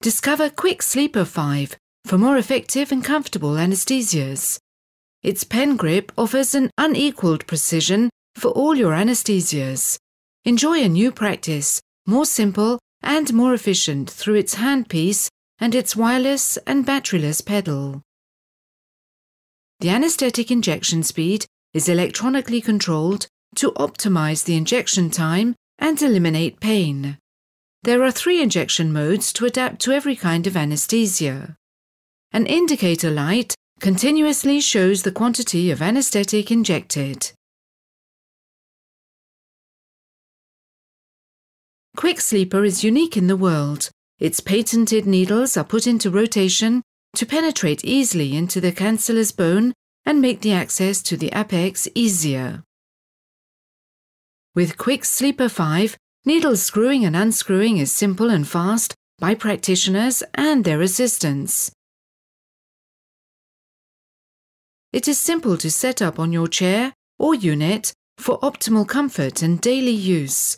Discover QuickSleeper5 for more effective and comfortable anaesthesias. Its pen grip offers an unequaled precision for all your anaesthesias. Enjoy a new practice, more simple and more efficient through its handpiece and its wireless and batteryless pedal. The anaesthetic injection speed is electronically controlled to optimize the injection time and eliminate pain. There are 3 injection modes to adapt to every kind of anaesthesia. An indicator light continuously shows the quantity of anaesthetic injected. QuickSleeper is unique in the world. Its patented needles are put into rotation to penetrate easily into the cancellous bone and make the access to the apex easier. With QuickSleeper5, needle screwing and unscrewing is simple and fast by practitioners and their assistants. It is simple to set up on your chair or unit for optimal comfort and daily use.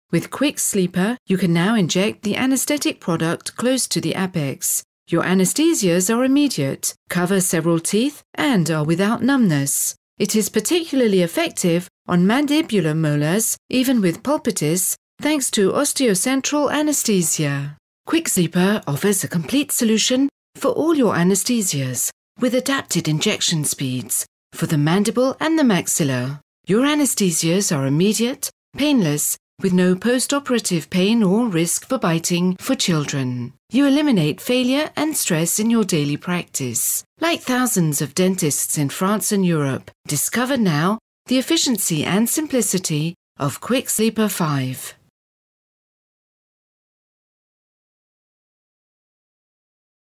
With QuickSleeper, you can now inject the anaesthetic product close to the apex. Your anaesthesias are immediate, cover several teeth, and are without numbness. It is particularly effective on mandibular molars, even with pulpitis, thanks to osteocentral anaesthesia. QuickSleeper offers a complete solution for all your anaesthesias, with adapted injection speeds for the mandible and the maxilla. Your anaesthesias are immediate, painless, with no post-operative pain or risk for biting for children. You eliminate failure and stress in your daily practice. Like thousands of dentists in France and Europe, discover now the efficiency and simplicity of QuickSleeper5.